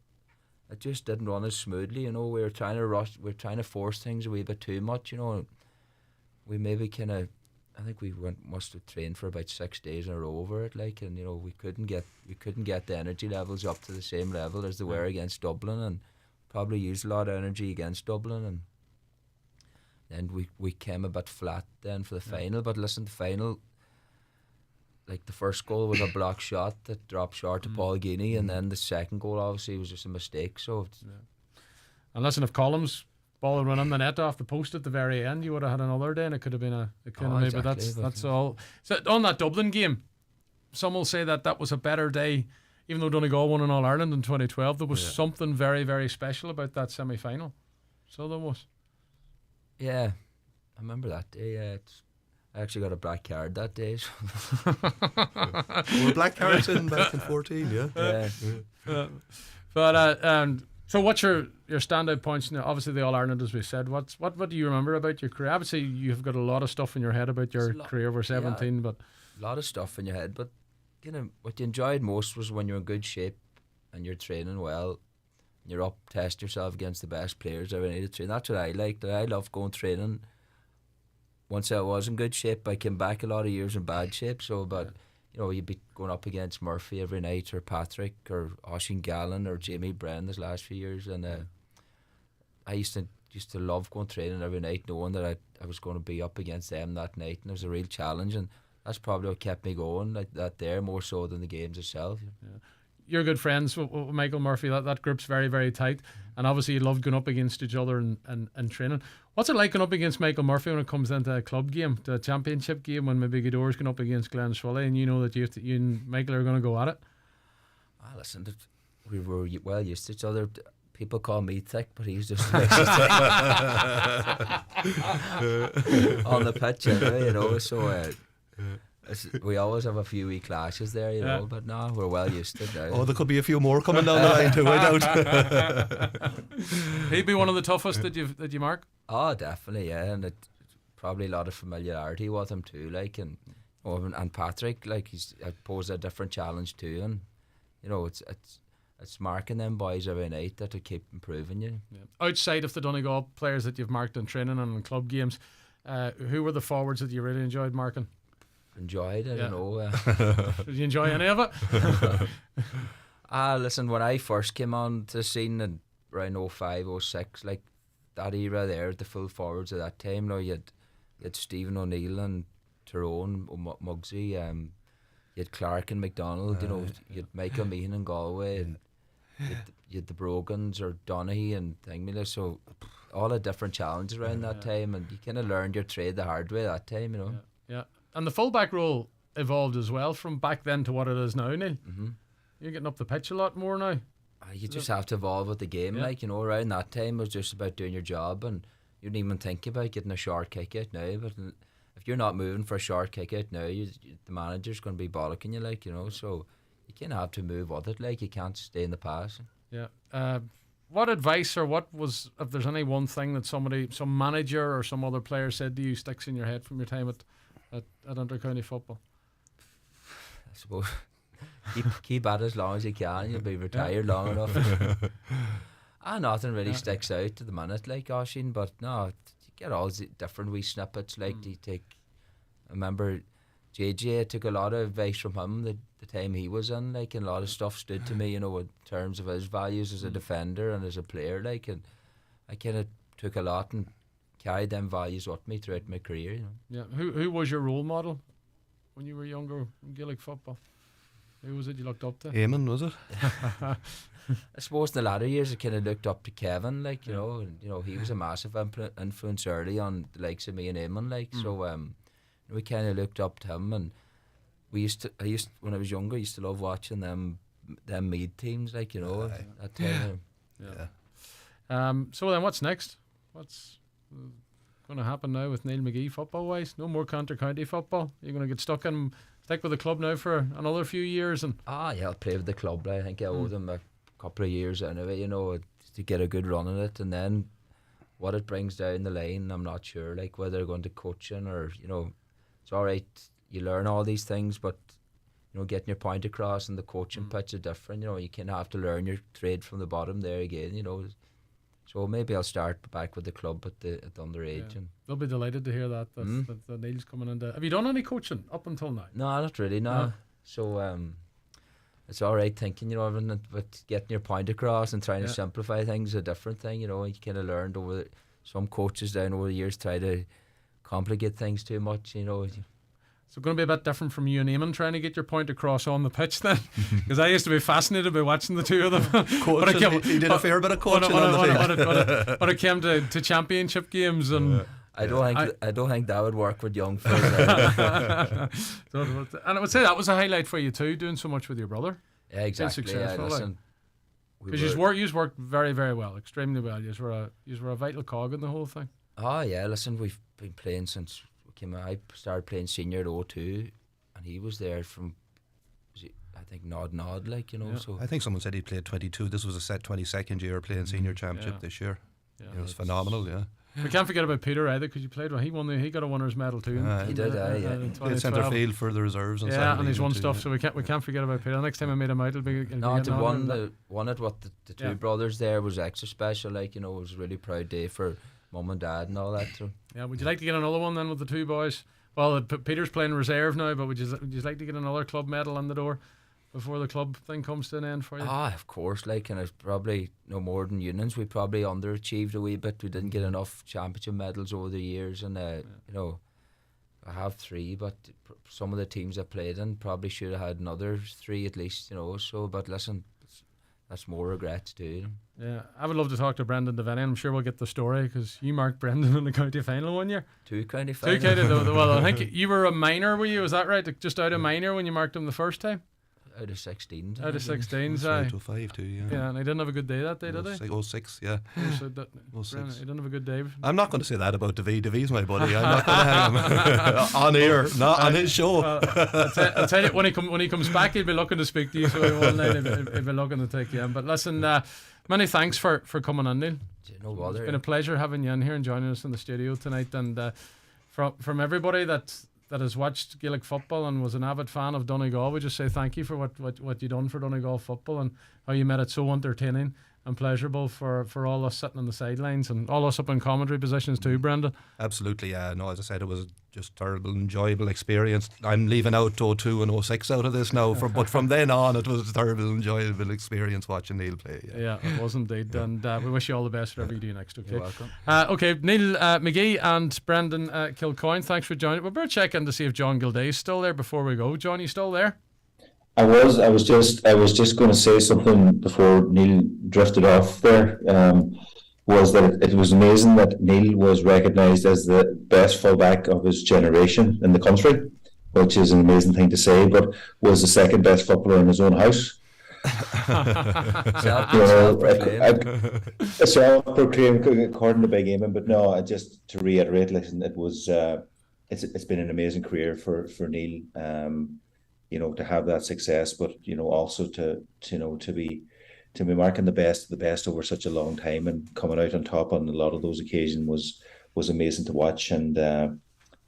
it just didn't run as smoothly, you know. We were trying to rush, we were trying to force things a wee bit too much, you know. We maybe kind of, I think we must have trained for about 6 days in a row over it, like, and you know, we couldn't get the energy levels up to the same level as they were against Dublin, and probably used a lot of energy against Dublin, and then we came a bit flat then for the final. But listen, the final, like, the first goal was a block shot that dropped short to Paul Guinea, and then the second goal obviously was just a mistake. So and listen, if Columns ball had run on the net off the post at the very end, you would have had another day, and it could have been exactly, but that's all. So on that Dublin game, some will say that was a better day, even though Donegal won in All Ireland in 2012. There was something very, very special about that semi-final. So there was. Yeah, I remember that day. I actually got a black card that day. So. Were black cards back in 14, yeah. But so what's your standout points now? Obviously the All Ireland, as we said. What do you remember about your career? Obviously you've got a lot of stuff in your head about your career over 17, but a lot of stuff in your head. But you know, what you enjoyed most was when you're in good shape and you're training well. You're up, test yourself against the best players ever need to train. That's what I liked. I loved going training. Once I was in good shape, I came back a lot of years in bad shape. So, but you know, you'd be going up against Murphy every night, or Patrick, or Oisin Gallen, or Jamie Brennan this last few years, and I used to love going training every night, knowing that I was going to be up against them that night, and it was a real challenge, and that's probably what kept me going, like that there, more so than the games itself. Yeah. You're good friends with Michael Murphy. That group's very, very tight, and obviously you love going up against each other and training. What's it like going up against Michael Murphy when it comes into a club game, to a championship game, when maybe Gildea's going up against Glenswilly, and you know that you and Michael are going to go at it? Listen, we were well used to each other. people call me thick, but he's just on the pitch, you know. So we always have a few wee clashes there, you know. But no, we're well used to it now. Oh, there could be a few more coming down the line too. I doubt. He'd be one of the toughest that you mark. Oh, definitely, yeah, and it's probably a lot of familiarity with him too, like, and Patrick, like, he's posed a different challenge too, and you know, it's marking them boys every night that to keep improving you. Yeah. Outside of the Donegal players that you've marked in training and in club games, who were the forwards that you really enjoyed marking? Enjoyed, I don't know. Did you enjoy any of it? Listen, when I first came on to the scene in around 05, 06, like that era there, the full forwards of that time, you know, you had Stephen O'Neill and Tyrone, Muggsy, you had Clark and McDonald, you know, you had Michael Meehan and Galway, and you had the Brogans or Donaghy and Thingmiller, so all the different challenges around that time, and you kind of learned your trade the hard way that time, you know. Yeah. And the fullback role evolved as well from back then to what it is now, Neil. You're getting up the pitch a lot more now. You just have to evolve with the game, like, you know. Around that time it was just about doing your job, and you didn't even think about getting a short kick out now. But if you're not moving for a short kick out now, the manager's going to be bollocking you, like, you know. So you kind of have to move with it, like, you can't stay in the past. Yeah. What advice, or what was, if there's any one thing that some manager or some other player said to you sticks in your head from your time at Inter-County football? I suppose keep at it as long as you can. You'll be retired long enough. Nothing really sticks out to the minute, like, Oisin, but no, you get all the different wee snippets. Like, I remember JJ, I took a lot of advice from him the time he was in, like, and a lot of stuff stood to me, you know, in terms of his values as a defender and as a player, like, and I kind of took a lot and carried them values with me throughout my career, you know. Yeah. Who was your role model when you were younger in Gaelic football? Who was it you looked up to? Eamon, was it? I suppose in the latter years I kind of looked up to Kevin, like, you know, and, you know, he was a massive influence early on the likes of me and Eamon, like, so we kind of looked up to him, and I used when I was younger, I used to love watching them Mead teams, like, you know, that time. So then what's next? What's going to happen now with Neil McGee football wise? No more county football? You're going to get stick with the club now for another few years? And I'll play with the club. I think I owe them a couple of years anyway, you know, to get a good run at it, and then what it brings down the line, I'm not sure, like, whether they're going to coaching or, you know, it's alright, you learn all these things, but, you know, getting your point across and the coaching pitch is different, you know. You kind of have to learn your trade from the bottom there again, you know. So maybe I'll start back with the club at the underage. And they'll be delighted to hear that Neil's coming in. Have you done any coaching up until now? No, not really, no. So it's alright thinking, you know, but getting your point across and trying to simplify things is a different thing, you know. You kind of learned some coaches down over the years try to complicate things too much, you know. So going to be a bit different from you and Eamon trying to get your point across on the pitch then, because I used to be fascinated by watching the two of them. He did a fair bit of coaching on the pitch. When it came to championship games, and I don't think that would work with young folks. And I would say that was a highlight for you too, doing so much with your brother. Yeah, exactly. Listen, because you worked very, very well, extremely well. You were a vital cog in the whole thing. Oh yeah, listen, we've been playing since we came out. I started playing senior at 02, and he was there from, I think, nod, like, you know. So I think someone said he played 22. This was a set 22nd year playing senior championship this year. It was phenomenal. We can't forget about Peter either, because you played well. He got a winner's medal too. He did. He played centre field for the reserves. And he's won stuff, so we can't forget about Peter. The next time I meet him out, won it with the two brothers there was extra special. Like, you know, it was a really proud day for mum and dad and all that. So yeah, would you like to get another one then with the two boys? Well, Peter's playing reserve now, but would you like to get another club medal on the door before the club thing comes to an end for you? Of course, like, and it's probably no more than unions. We probably underachieved a wee bit. We didn't get enough championship medals over the years, and you know, I have 3, but some of the teams I played in probably should have had another 3 at least, you know. So, but listen, that's more regrets too. Yeah, I would love to talk to Brendan Devaney. I'm sure we'll get the story, because you marked Brendan in the county final one year. 2 county finals. 2 county. Well, I think you were a minor, were you? Was that right? Just out of minor when you marked him the first time. out of 16s. Out of 16s, Right aye. to 5-2, yeah. Yeah, and he didn't have a good day that day, did he? 06, yeah. So that, 06. Brennan, he didn't have a good day. I'm not going to say that about Davy. Davy's my buddy. I'm not going to hang him on air, not on his show. I'll tell you, when he comes back, he'll be looking to speak to you, so he won't he'll be looking to take you in. But listen, many thanks for coming on, Neil. No bother. It's been a pleasure having you in here and joining us in the studio tonight. And from everybody that has watched Gaelic football and was an avid fan of Donegal, we just say thank you for what you done for Donegal football and how you made it so entertaining and pleasurable for all us sitting on the sidelines and all us up in commentary positions too, Brendan. Absolutely, yeah. No, as I said, it was just terrible, enjoyable experience. I'm leaving out 02 and 06 out of this now, but from then on, it was a terrible, enjoyable experience watching Neil play. Yeah, it was indeed. And we wish you all the best for whatever you do next. Okay, You're welcome. Okay, Neil McGee and Brendan Kilcoyne, thanks for joining. We better check in to see if John Gildea is still there before we go. John, you still there? I was just going to say something before Neil drifted off there. Was that it was amazing that Neil was recognised as the best fullback of his generation in the country, which is an amazing thing to say, but was the second best footballer in his own house. Self-proclaimed according to Big Eamon, but no, just to reiterate, listen, it was it's been an amazing career for Neil. To have that success, but also to be marking the best of the best over such a long time and coming out on top on a lot of those occasions was amazing to watch. And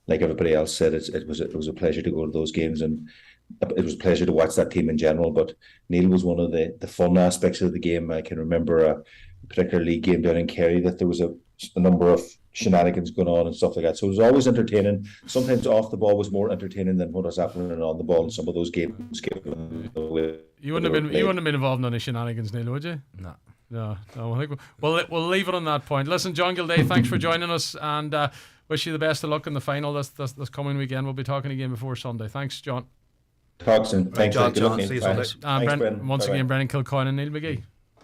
like everybody else said, it was a pleasure to go to those games, and it was a pleasure to watch that team in general. But Neil was one of the fun aspects of the game. I can remember a particular league game down in Kerry that there was a number of shenanigans going on and stuff like that. So it was always entertaining. Sometimes off the ball was more entertaining than what was happening on the ball in some of those games. You wouldn't have been involved in any shenanigans, Neil, would you? No. I think we'll leave it on that point. Listen, John Gildea, thanks for joining us, and wish you the best of luck in the final this coming weekend. We'll be talking again before Sunday. Thanks, John. Talk soon. Thanks, John. John. See you Sunday. Once again, Brendan Kilcoyne and Neil McGee.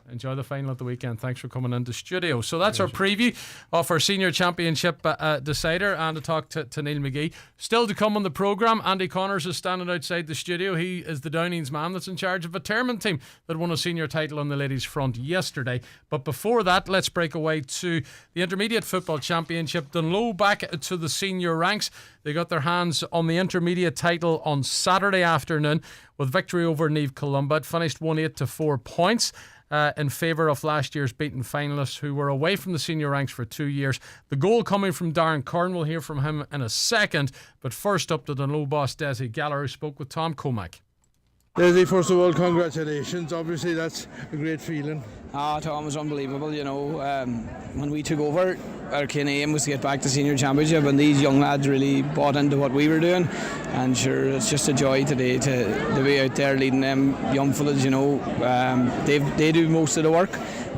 Enjoy the final at the weekend. Thanks for coming into studio. So that's our preview of our senior championship decider, and to talk to Neil McGee. Still to come on the programme, Andy Connors is standing outside the studio. He is the Downings man that's in charge of a Termon team that won a senior title on the ladies front yesterday. But before that, let's break away to the Intermediate Football Championship. Dunloe back to the senior ranks. They got their hands on the intermediate title on Saturday afternoon with victory over Niamh Columba. It finished 1-8 to 4 points. In favour of last year's beaten finalists who were away from the senior ranks for 2 years. The goal coming from Darren Kern. We'll hear from him in a second. But first up, the Dunloe boss Desi Gallagher, who spoke with Tom Comack. Desi, first of all, congratulations. Obviously, that's a great feeling. Tom was unbelievable. When we took over, our kind of aim was to get back to senior championship, and these young lads really bought into what we were doing. And sure, it's just a joy today to be out there leading them young fellas. They do most of the work.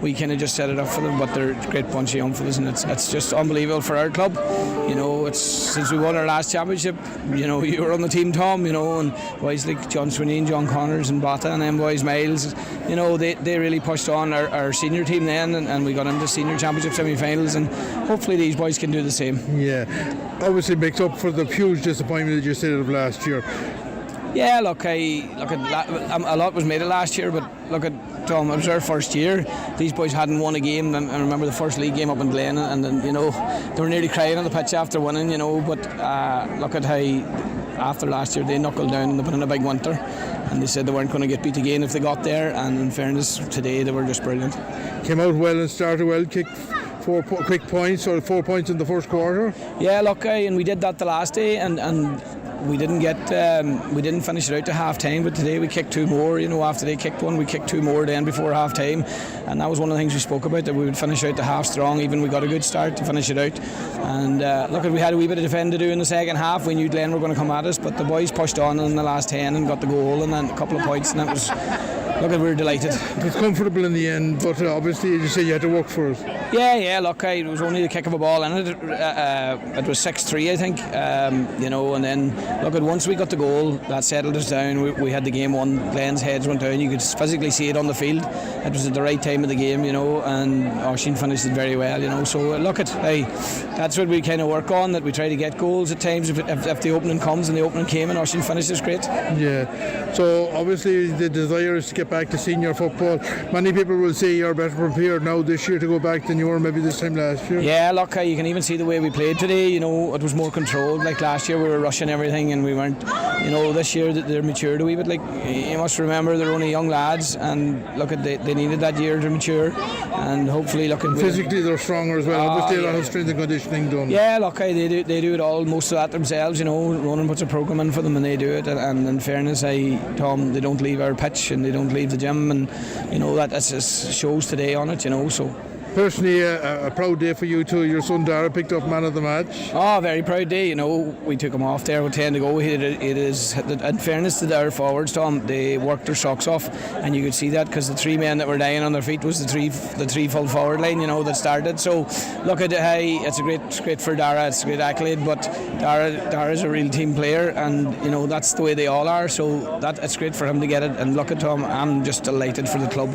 We kind of just set it up for them, but they're a great bunch of young fellas, and it's just unbelievable for our club. It's since we won our last championship. You were on the team, Tom. And boys like John Sweeney and John Connors and Bata and them boys, Miles. They really pushed on our senior team then, and we got into senior championship semi-finals, and hopefully these boys can do the same. Yeah, obviously makes up for the huge disappointment that you said of last year. Yeah, a lot was made of last year, but look at Tom. It was our first year. These boys hadn't won a game, and I remember the first league game up in Glen, and then they were nearly crying on the pitch after winning. But look at how after last year they knuckled down and they put in a big winter, and they said they weren't going to get beat again if they got there. And in fairness, today they were just brilliant. Came out well and started well. Kicked 4 quick points, or 4 points in the first quarter. Yeah, and we did that the last day, and we didn't finish it out to half time, but today we kicked 2 more. After they kicked 1, we kicked 2 more then before half time, and that was one of the things we spoke about, that we would finish out to half strong. Even we got a good start to finish it out, and we had a wee bit of defend to do in the second half. We knew Glen were going to come at us, but the boys pushed on in the last 10 and got the goal and then a couple of points, and that was look, we're delighted. It was comfortable in the end, but obviously, as you say, you had to work for it. Yeah, look, it was only the kick of a ball in it. It was 6-3, I think, and then, look, once we got the goal, that settled us down. We had the game won. Glenn's heads went down. You could physically see it on the field. It was at the right time of the game, and Oisin finished it very well, So, look, that's what we kind of work on, that we try to get goals at times if the opening comes, and the opening came and Oisin finishes great. Yeah, so obviously the desire is to get back to senior football. Many people will say you're better prepared now this year to go back than you were maybe this time last year. Yeah, look, you can even see the way we played today. It was more controlled. Like last year, we were rushing everything, and we weren't. This year they're matured a wee bit. Like, you must remember, they're only young lads, and look, they needed that year to mature, and hopefully, look. Physically, they're stronger as well. Obviously, a lot of strength and conditioning done. Yeah, look, they do it all, most of that themselves. Ronan puts a program in for them, and they do it. And in fairness, Tom, they don't leave our pitch and they don't leave the gym, and that just shows today on it. So. Personally, a proud day for you too. Your son Dara picked up man of the match. Oh, very proud day. We took him off there with 10 to go. It is, in fairness to their forwards, Tom, they worked their socks off, and you could see that because the three men that were dying on their feet was the three full forward line, that started. So look at it's great for Dara. It's a great accolade, but Dara is a real team player, and that's the way they all are. So it's great for him to get it. And look at Tom, I'm just delighted for the club.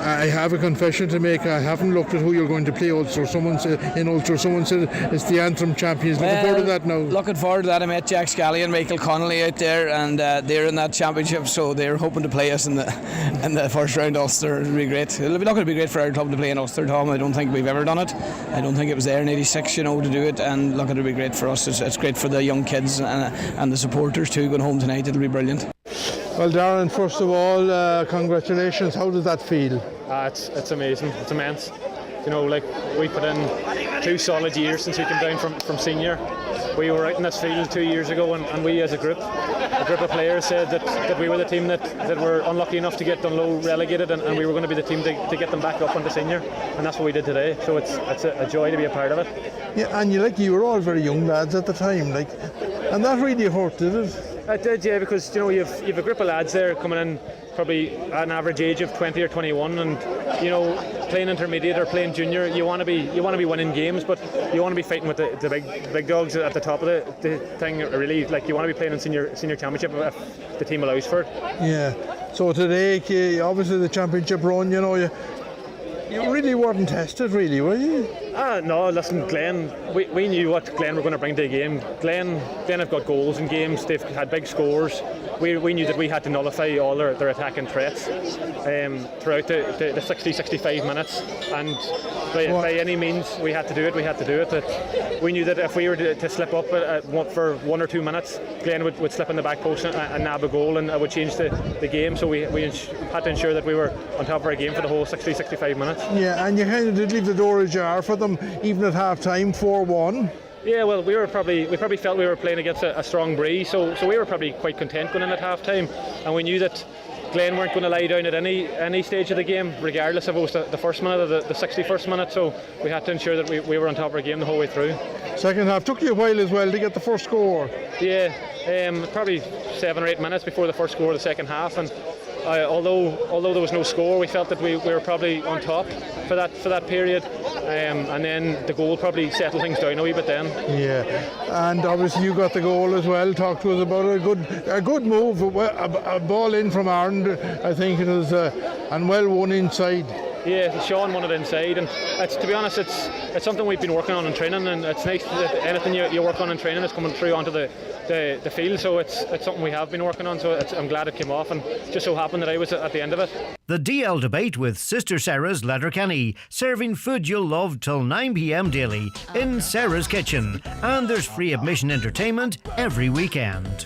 I have a confession to make. I haven't looked at who you're going to play Ulster. Someone said it's the Antrim champions. Looking forward to that now. Looking forward to that. I met Jack Scally and Michael Connolly out there, and they're in that championship, so they're hoping to play us in the first round. Ulster. It'll be great. It'll be great for our club to play in Ulster, Tom. I don't think we've ever done it. I don't think it was there in '86, to do it, and look, it'll be great for us. It's great for the young kids and the supporters too going home tonight. It'll be brilliant. Well, Darren, first of all, congratulations. How does that feel? It's amazing. It's immense. We put in 2 solid years since we came down from senior. We were out in this field 2 years ago, and we as a group of players said that we were the team that were unlucky enough to get Dunlow relegated, and we were going to be the team to get them back up onto senior, and that's what we did today. So it's a joy to be a part of it. Yeah, and you were all very young lads at the time, and that really hurt, did it? It did, yeah, because you've a group of lads there coming in probably at an average age of 20 or 21, and playing intermediate or playing junior, you want to be winning games, but you want to be fighting with the big dogs at the top of the thing. Really, you want to be playing in senior championship if the team allows for it. Yeah. So today, obviously the championship run, you really weren't tested, really, were you? No, listen, Glen, we knew what Glen were going to bring to the game. Glen have got goals in games, they've had big scores. We knew that we had to nullify all their attacking threats throughout the 60-65 minutes, and by any means we had to do it. But we knew that if we were to slip up for 1 or 2 minutes, Glen would slip in the back post and nab a goal, and it would change the game. So we had to ensure that we were on top of our game for the whole 60-65 minutes. Yeah, and you kind of did leave the door ajar for them, even at half time, 4-1. Yeah, well, we probably felt we were playing against a strong breeze, so we were probably quite content going in at half time, and we knew that Glen weren't going to lie down at any stage of the game, regardless if it was the first minute or the 61st minute, so we had to ensure that we were on top of our game the whole way through. Second half took you a while as well to get the first score. Yeah, probably 7 or 8 minutes before the first score of the second half, and although there was no score, we felt that we were probably on top for that period, and then the goal probably settled things down a wee bit then. Yeah, and obviously you got the goal as well. Talk to us about a good move, a ball in from Ireland, I think it was, and well won inside. Yeah, Sean won it inside, and to be honest, it's something we've been working on in training, and it's nice that anything you work on in training is coming through onto the field. So it's something we have been working on. So I'm glad it came off, and just so happened that I was at the end of it. The DL debate with Sister Sarah's Letterkenny, serving food you'll love till 9 p.m. daily in Sarah's Kitchen, and there's free admission entertainment every weekend.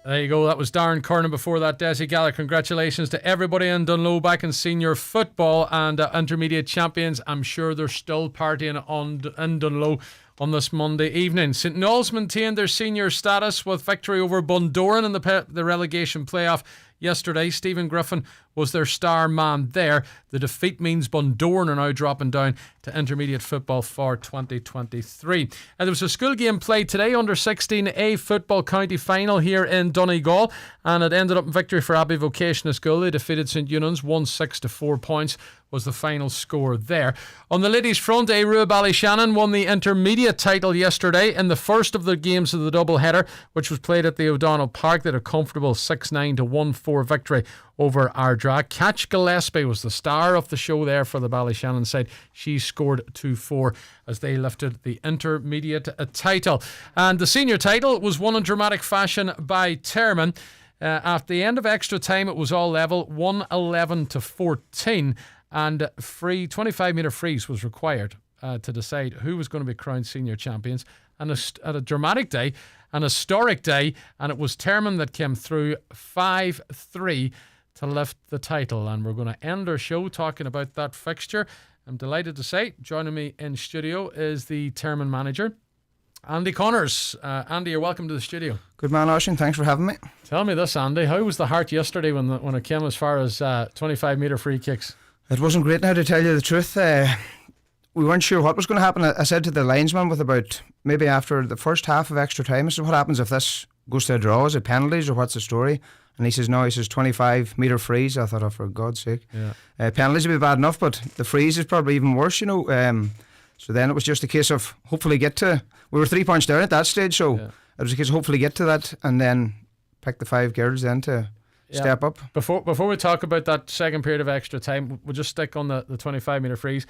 There you go, that was Darren Kernan. Before that, Desi Gallagher. Congratulations to everybody in Dunlow back in senior football and intermediate champions. I'm sure they're still partying in Dunlow on this Monday evening. St Noel's maintained their senior status with victory over Bundoran in the relegation playoff yesterday. Stephen Griffin was their star man there. The defeat means Bundoran are now dropping down to intermediate football for 2023. And there was a school game played today, under 16A football county final here in Donegal, and it ended up in victory for Abbey Vocational School. They defeated St Eunan's 1-6 to 4 points was the final score there. On the ladies' front, Airua Ballyshannon won the intermediate title yesterday in the first of the games of the double header, which was played at the O'Donnell Park. They had a comfortable 6-9 to 1-4 victory over Ardra. Catch Gillespie was the star of the show there for the Ballyshannon side. She scored 2-4 as they lifted the intermediate title. And the senior title was won in dramatic fashion by Termon. At the end of extra time, it was all level, 1-11 to 14, and 25-metre freeze was required to decide who was going to be crowned senior champions. And at a dramatic day, an historic day, and it was Termon that came through 5-3 to lift the title. And we're going to end our show talking about that fixture. I'm delighted to say, joining me in studio is the Termon manager, Andy Connors. Andy, you're welcome to the studio. Good man, Oisin. Thanks for having me. Tell me this, Andy. How was the heart yesterday when it came as far as 25-metre free kicks? It wasn't great now, to tell you the truth. We weren't sure what was going to happen. I said to the linesman with about maybe after the first half of extra time, I said, what happens if this goes to a draw? Is it penalties or what's the story? And he says, no, he says 25-metre freeze. I thought, oh, for God's sake. Yeah. Penalties would be bad enough, but the freeze is probably even worse, you know. So then it was just a case of hopefully get to, we were 3 points down at that stage, so it was a case of hopefully get to that and then pick the 5 girls then to step up. Before we talk about that second period of extra time, we'll just stick on the 25-metre freeze.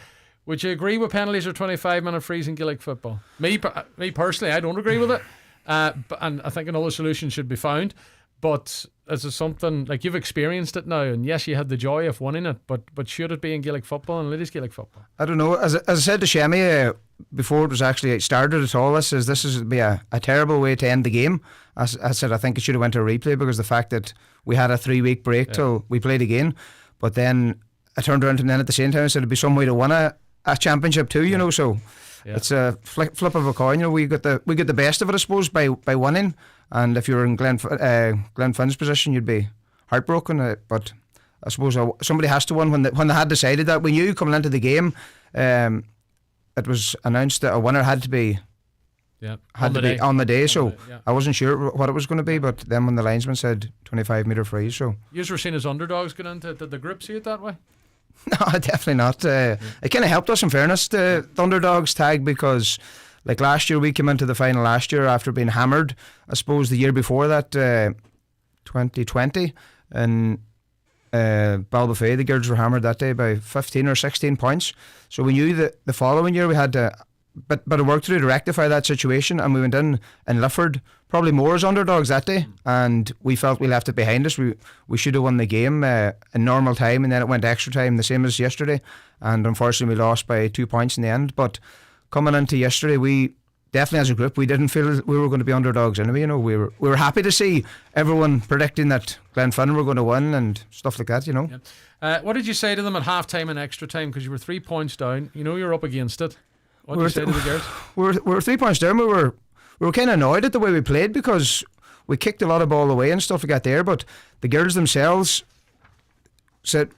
Would you agree with penalties or 25-minute freeze in Gaelic football? Me personally, I don't agree with it, and I think another solution should be found. But is it something, like, you've experienced it now, and yes, you had the joy of winning it, but should it be in Gaelic football and ladies Gaelic football? I don't know. As I said to Shemi before it was actually started at all, this would be a terrible way to end the game. I said I think it should have went to a replay, because the fact that we had a 3-week break till we played again, but then I turned around and then at the same time I said it'd be some way to win a championship too, you know. So it's a flip of a coin. You know, we got the best of it, I suppose, by winning. And if you were in Glenn Finn's position, you'd be heartbroken. But I suppose somebody has to win. When they had decided that, we knew coming into the game, it was announced that a winner had to be on the day. So I wasn't sure what it was going to be. But then when the linesman said 25-metre freeze, so you were seen as underdogs going into. Did the group see it that way? No, definitely not. It kind of helped us, in fairness, the underdogs tag, because like last year we came into the final last year after being hammered. I suppose the year before that, 2020, and Balbuffet, the girls were hammered that day by 15 or 16 points. So we knew that the following year we had a bit of work to do to rectify that situation, and we went in Lifford probably more as underdogs that day, and we felt we left it behind us. We should have won the game in normal time, and then it went extra time, the same as yesterday, and unfortunately we lost by 2 points in the end. But coming into yesterday, we definitely, as a group, we didn't feel we were going to be underdogs anyway. You know, we were happy to see everyone predicting that Glenfin were going to win and stuff like that, you know. What did you say to them at half time and extra time, because you were 3 points down? You know you're up against it. What did you say to the girls? We were 3 points down. We were kind of annoyed at the way we played, because we kicked a lot of ball away and stuff like that there, but the girls themselves said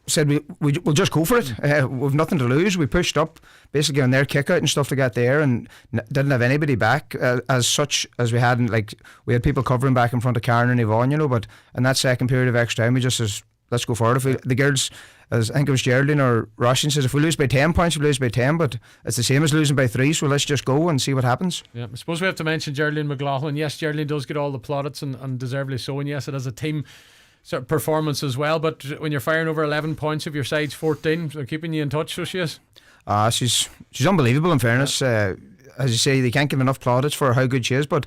we'll just go for it. We've nothing to lose. We pushed up basically on their kick out and stuff like that there, and didn't have anybody back as such, as we hadn't, like, we had people covering back in front of Karen and Yvonne, you know. But in that second period of extra time, we just says, let's go for it. The girls, as I think it was Geraldine or Roshan says, if we lose by 10 points, we lose by 10, but it's the same as losing by 3, so let's just go and see what happens. I suppose we have to mention Geraldine McLaughlin. Yes, Geraldine does get all the plaudits, and deservedly so, and yes, it is a team sort of performance as well, but when you're firing over 11 points of your side's 14, so keeping you in touch, so she is. She's unbelievable, in fairness. As you say, they can't give enough plaudits for how good she is, but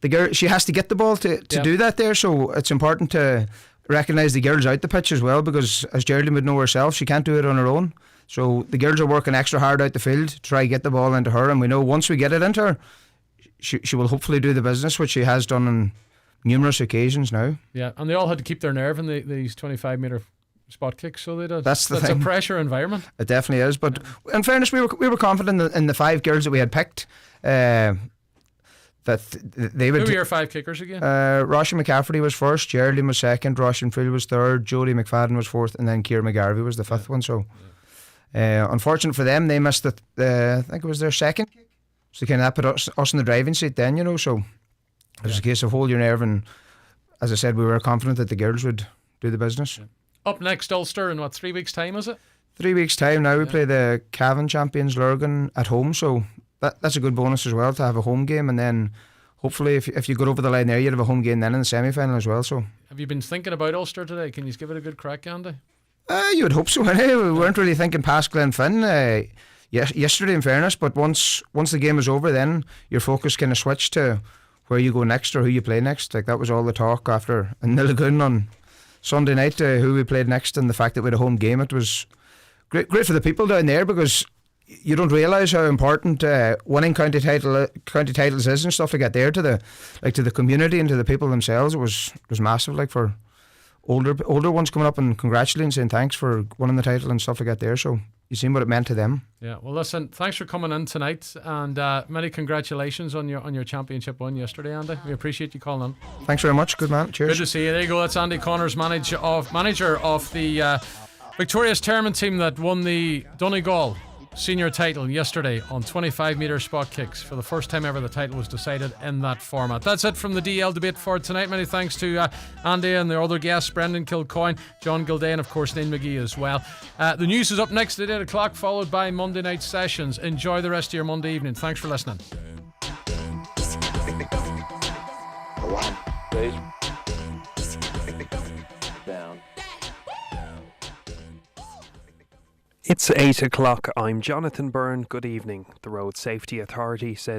the girl, she has to get the ball to do that there, so it's important to recognise the girls out the pitch as well, because as Geraldine would know herself, she can't do it on her own. So the girls are working extra hard out the field to try to get the ball into her, and we know once we get it into her, she will hopefully do the business, which she has done on numerous occasions now. Yeah, and they all had to keep their nerve in these 25-metre spot kicks, so they did. That's a pressure environment. It definitely is, but in fairness, we were confident in the 5 girls that we had picked, that that they would. Who were your 5 kickers again? Roshan McCafferty was first, Geraldine was second, Roshan Frill was third, Jodie McFadden was fourth, and then Ciara McGarvey was the fifth one. So, unfortunate for them, they missed I think it was their second kick. So kind of put us in the driving seat then, you know. So it was a case of hold your nerve, and as I said, we were confident that the girls would do the business. Yeah. Up next, Ulster in 3 weeks' time, is it? 3 weeks' time now. We play the Cavan champions Lurgan at home, so that's a good bonus as well to have a home game, and then hopefully if you got over the line there, you'd have a home game then in the semi-final as well. So have you been thinking about Ulster today? Can you give it a good crack, Andy? You would hope so. We weren't really thinking past Glenfin yesterday, in fairness, but once the game was over, then your focus kind of switched to where you go next or who you play next. Like that was all the talk after in Nillagoon on Sunday night, who we played next, and the fact that we had a home game. It was great for the people down there, because you don't realise how important winning county titles is and stuff like that there to the community and to the people themselves. It was massive, like for older ones coming up and congratulating, saying thanks for winning the title and stuff like that there. So you seen what it meant to them. Yeah, well, listen, thanks for coming in tonight, and many congratulations on your championship win yesterday, Andy. We appreciate you calling in. Thanks very much. Good man. Cheers. Good to see you. There you go. That's Andy Connors, manager of the victorious Termon team that won the Donegal senior title yesterday on 25-metre spot kicks. For the first time ever, the title was decided in that format. That's it from the DL debate for tonight. Many thanks to Andy and the other guests, Brendan Kilcoyne, John Gildea, and of course Nain McGee as well. The news is up next at 8 o'clock, followed by Monday night sessions. Enjoy the rest of your Monday evening. Thanks for listening. It's 8 o'clock. I'm Jonathan Byrne. Good evening. The Road Safety Authority says